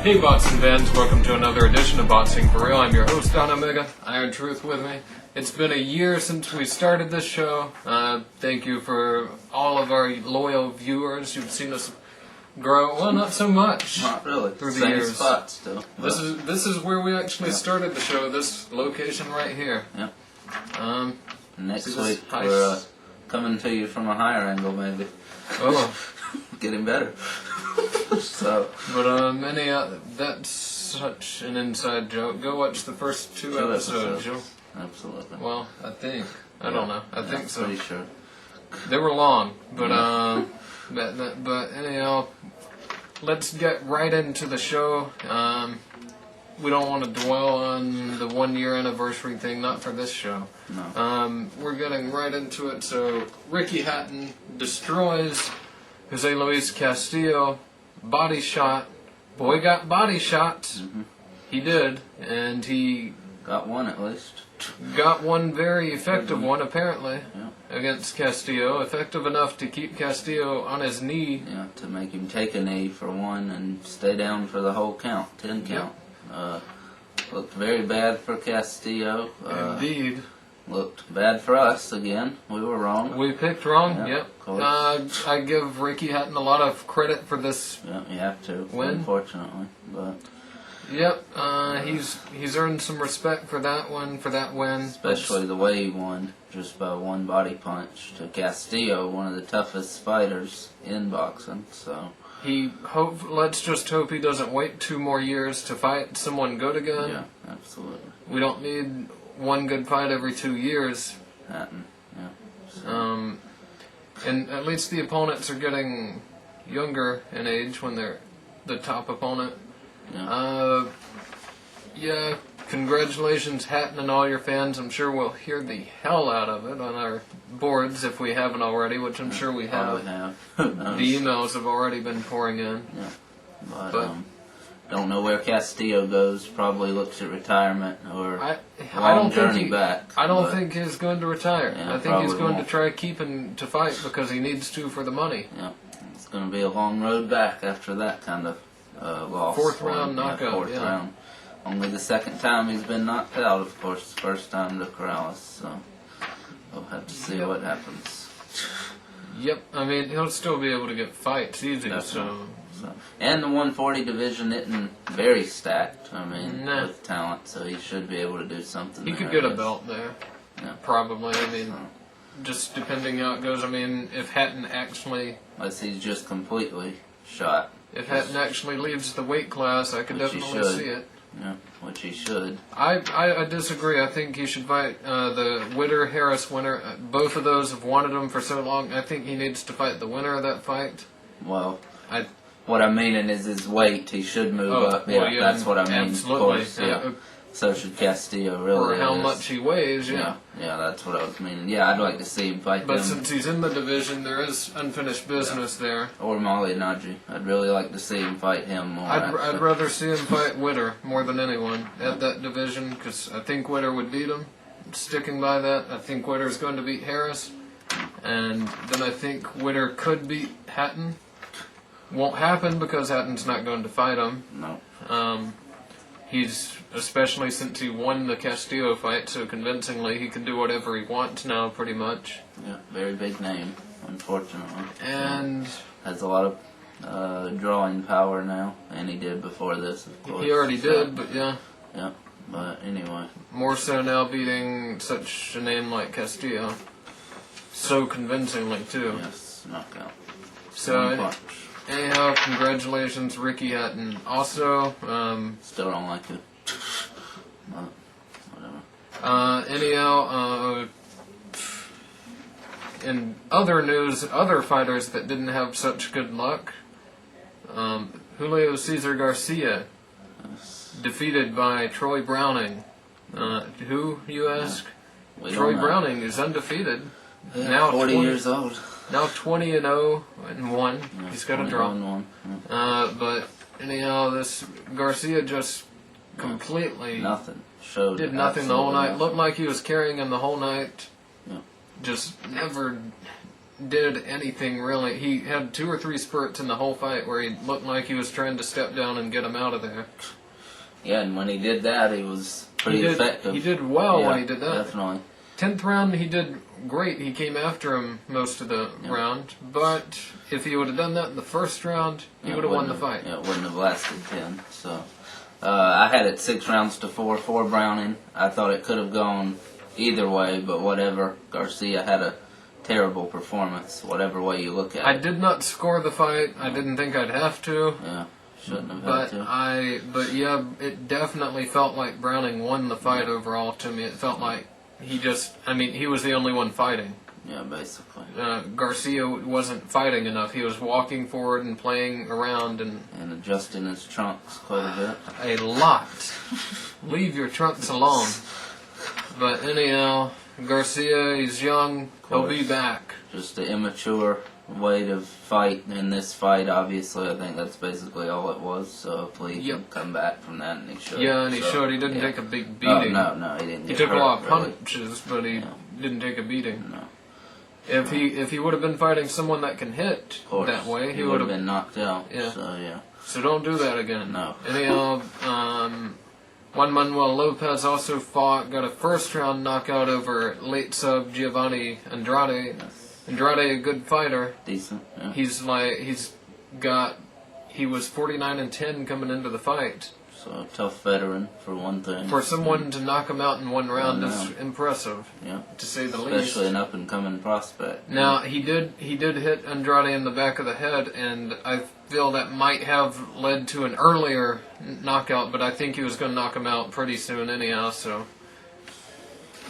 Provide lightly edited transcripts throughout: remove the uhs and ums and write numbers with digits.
Hey boxing fans, welcome to another edition of Boxing For Real. I'm your host, Don Omega, Iron Truth with me. It's been a year since we started this show. Thank you for all of our loyal viewers. You've seen us grow, well, not so much. Not really. Through the Same years. spot still. This is where we actually started the show, this location right here. Yeah. Next week we're coming to you from a higher angle, maybe. Oh. Getting better. But that's such an inside joke. Go watch the first two episodes, Joe. Absolutely. Well, I think. I don't know. I think so. Pretty sure. They were long, but anyhow, let's get right into the show. We don't want to dwell on the 1 year anniversary thing, not for this show. No. We're getting right into it. So Ricky Hatton destroys Jose Luis Castillo, body shot. Boy got body shots. Mm-hmm. He did, and he got one at least. Got one very effective one, apparently, yeah. Against Castillo. Effective enough to keep Castillo on his knee. Yeah, to make him take a knee for one and stay down for the whole count, 10 count. Yep. Looked very bad for Castillo. Indeed. Looked bad for us again. We were wrong. We picked wrong, yeah, yep. Of course. I give Ricky Hatton a lot of credit for this. Yeah, you have to, win. Unfortunately. But yep, he's earned some respect for that one, for that win. Especially the way he won, just by one body punch to Castillo, one of the toughest fighters in boxing. So let's just hope he doesn't wait 2 more years to fight someone good again. Yeah, absolutely. We don't need one good fight every 2 years. Hatton, yeah. So. And at least the opponents are getting younger in age when they're the top opponent. Yeah. Yeah, congratulations, Hatton, and all your fans. I'm sure we'll hear the hell out of it on our boards if we haven't already, which I'm sure we have. The emails have already been pouring in. Yeah. But don't know where Castillo goes. Probably looks at retirement or long journey back. I don't think he's going to retire. Yeah, I think he's going won't. to try keeping to fight because he needs to for the money. Yeah, it's going to be a long road back after that kind of loss. Fourth round knockout. Fourth round. Only the second time he's been knocked out, of course. First time to Corrales. So we'll have to see what happens. Yep, I mean he'll still be able to get fights easy. So. And the 140 division isn't very stacked. I mean, with talent, so he should be able to do something. He could get a belt there. Yeah. Probably. I mean, just depending how it goes. I mean, if Hatton actually, unless he's just completely shot. If Hatton actually leaves the weight class, I could definitely see it. Yeah, which he should. I disagree. I think he should fight the Harris winner. Both of those have wanted him for so long. I think he needs to fight the winner of that fight. Well, what I'm meaning is his weight. He should move up. Yeah, well, that's what I mean. Absolutely. Of course, yeah. So should Castillo, really. Or how much he weighs, yeah. Yeah, that's what I was meaning. Yeah, I'd like to see him fight But them. since he's in the division, there is unfinished business there. Or Molly Najee. I'd really like to see him fight him more. I'd rather see him fight Witter more than anyone at that division, because I think Witter would beat him. Sticking by that, I think Witter's going to beat Harris. And then I think Witter could beat Hatton. Won't happen because Hatton's not going to fight him. No. He's, especially since he won the Castillo fight so convincingly, he can do whatever he wants now, pretty much. Yeah, very big name, unfortunately. And has a lot of drawing power now, and he did before this, of course. He already did, but yeah. Yeah, but anyway. More so now beating such a name like Castillo. So convincingly, too. Yes, knockout. So, anyhow, congratulations, Ricky Hatton. Also, still don't like it. Whatever. Anyhow, in other news, other fighters that didn't have such good luck, Julio Cesar Garcia, defeated by Troy Browning. Who, you ask? Troy Browning is undefeated. Yeah, now 40 years old. Now 20-0 and 1. Yeah, he's got a draw. Yeah. But anyhow, this Garcia just completely did nothing the whole night. Looked like he was carrying him the whole night. Yeah. Just never did anything really. He had 2 or 3 spurts in the whole fight where he looked like he was trying to step down and get him out of there. Yeah, and when he did that, he was pretty effective. He did well when he did that. Definitely. 10th round, he did great. He came after him most of the round. But if he would have done that in the first round, he would have won the fight. Yeah, it wouldn't have lasted 10. So I had it 6 rounds to 4 for Browning. I thought it could have gone either way, but whatever. Garcia had a terrible performance, whatever way you look at it. I did not score the fight. I didn't think I'd have to. Yeah, shouldn't have had to. But yeah, it definitely felt like Browning won the fight overall to me. It felt like he was the only one fighting. Yeah, basically. Garcia wasn't fighting enough. He was walking forward and playing around and adjusting his trunks quite a bit. A lot. Leave your trunks alone. But anyhow, Garcia, he's young. He'll be back. Just an immature way to fight in this fight, obviously. I think that's basically all it was. So hopefully he can come back from that, and he should. Yeah, and he showed. He didn't take a big beating. No, he didn't. He took a lot of punches, but he didn't take a beating. No. If he would have been fighting someone that can hit that way, he would have been knocked out. Yeah. So don't do that again. No. Anyhow, Juan Manuel Lopez also got a first round knockout over late sub Giovanni Andrade. Yes. Andrade, a good fighter. Decent. Yeah. He was 49-10 coming into the fight. So a tough veteran for one thing. For someone to knock him out in one round is impressive. Yeah. To say the least. Especially an up and coming prospect. Now he did hit Andrade in the back of the head, and I feel that might have led to an earlier knockout, but I think he was going to knock him out pretty soon anyhow. So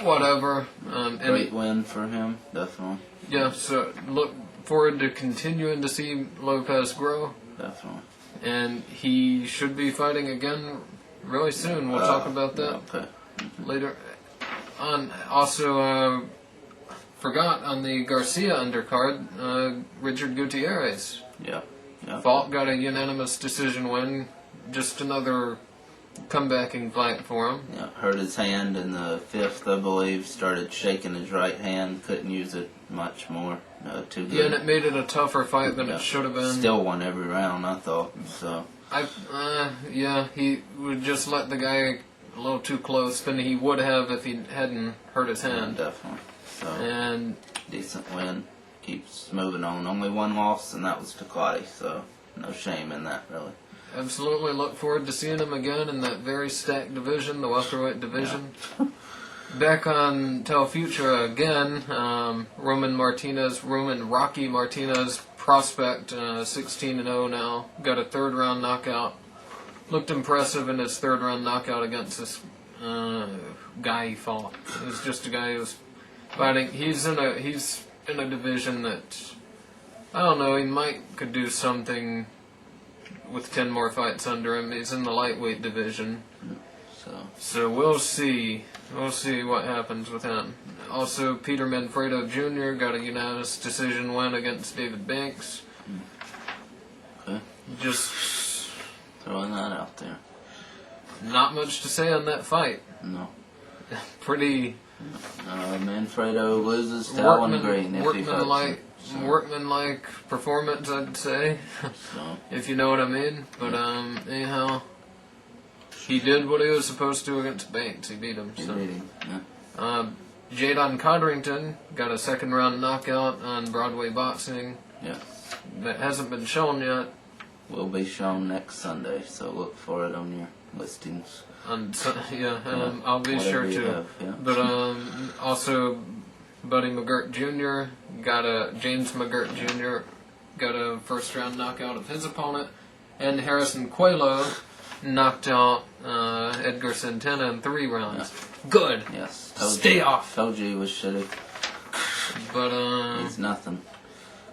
whatever. Great win for him, definitely. Yeah. So look forward to continuing to see Lopez grow. Definitely. And he should be fighting again really soon. We'll talk about that later. Also, forgot on the Garcia undercard, Richard Gutierrez. Yeah. Got a unanimous decision win. Just another comebacking fight for him. Yeah, hurt his hand in the 5th, I believe. Started shaking his right hand. Couldn't use it much more. Too good. Yeah, and it made it a tougher fight than it should have been. Still won every round, I thought. So. He would just let the guy a little too close than he would have if he hadn't hurt his hand. Yeah, definitely. So. And decent win. Keeps moving on. Only one loss, and that was to Clotty. So no shame in that, really. Absolutely. Look forward to seeing him again in that very stacked division, the welterweight division. Yeah. Back on Tel Futura again, Roman Rocky Martinez, prospect, 16-0 now. Got a 3rd round knockout. Looked impressive in his 3rd round knockout against this guy he fought. It was just a guy who was fighting. He's in a division that, I don't know, he could do something with 10 more fights under him. He's in the lightweight division. So we'll see. We'll see what happens with him. Also, Peter Manfredo Jr. got a unanimous decision win against David Banks. Okay. Just throwing that out there. Not much to say on that fight. No. Pretty. Manfredo loses to Alan Green if he fights. Workmanlike performance, I'd say. So. If you know what I mean. But anyhow. He did what he was supposed to against Banks. He beat him. Yeah. Jadon Codrington got a 2nd round knockout on Broadway Boxing. Yeah. That hasn't been shown yet. Will be shown next Sunday, so look for it on your listings. I'll be sure to. Yeah. But also, Buddy McGirt Jr. James McGirt Jr. got a 1st round knockout of his opponent, and Harrison Coelho knocked out Edgar Santana in 3 rounds. Yeah. Good. Yes. Stay off. Told you he was shitty. But he's nothing.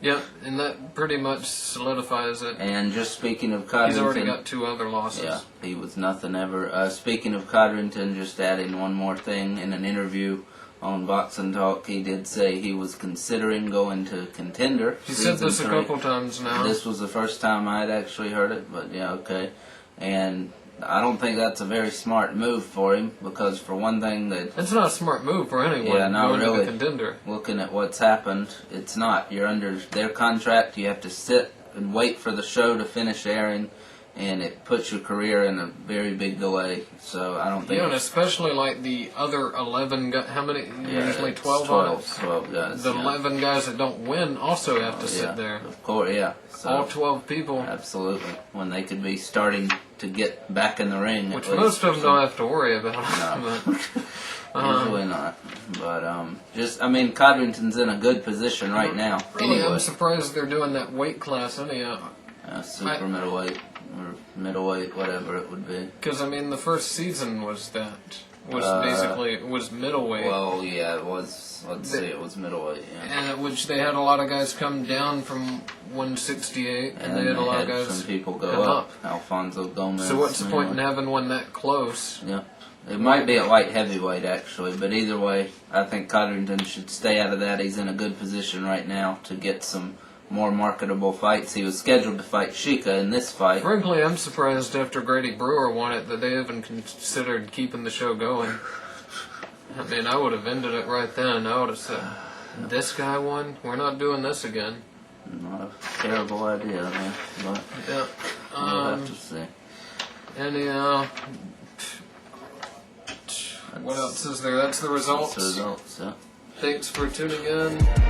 Yep, and that pretty much solidifies it. And just speaking of Codrington, he's already got 2 other losses. Yeah, he was nothing ever. Speaking of Codrington, just adding one more thing, in an interview on Boxing Talk, he did say he was considering going to Contender. He said this 3. A couple times now. This was the first time I had actually heard it, but yeah, okay. And I don't think that's a very smart move for him because, for one thing, that It's not a smart move for anyone Yeah, not going to really. the contender. looking at what's happened, it's not. You're under their contract. You have to sit and wait for the show to finish airing, and it puts your career in a very big delay. So I don't think. Yeah, and especially like the other 11 guys. How many? Usually 12 on it. 12 guys. The yeah. 11 guys that don't win also have to Yeah, sit there. Of course, yeah. So, All 12 people, absolutely. When they could be starting to get back in the ring. which at most least. of them don't have to worry about. No. But, Usually not. But, Codrington's in a good position right now. really, Anyway. I'm surprised they're doing that weight class anyhow. Super middleweight or middleweight, whatever it would be. Because, I mean, the first season was basically middleweight. Well, yeah, it was. Let's see, it was middleweight. Yeah. And which they had a lot of guys come down from 168, and they had a lot of guys some people go come up. Alfonso Gomez. So what's the point in anyway. having one that close? Yeah. It might be at light heavyweight, actually, but either way, I think Codrington should stay out of that. He's in a good position right now to get some more marketable fights. He was scheduled to fight Shika in this fight. Frankly, I'm surprised after Grady Brewer won it that they haven't considered keeping the show going. I mean, I would have ended it right then. I would have said, this guy won? We're not doing this again. Not a terrible idea, man. But Yeah. we'll have to see. Anyhow, what else is there? That's the results. That's the results, yeah. Thanks for tuning in.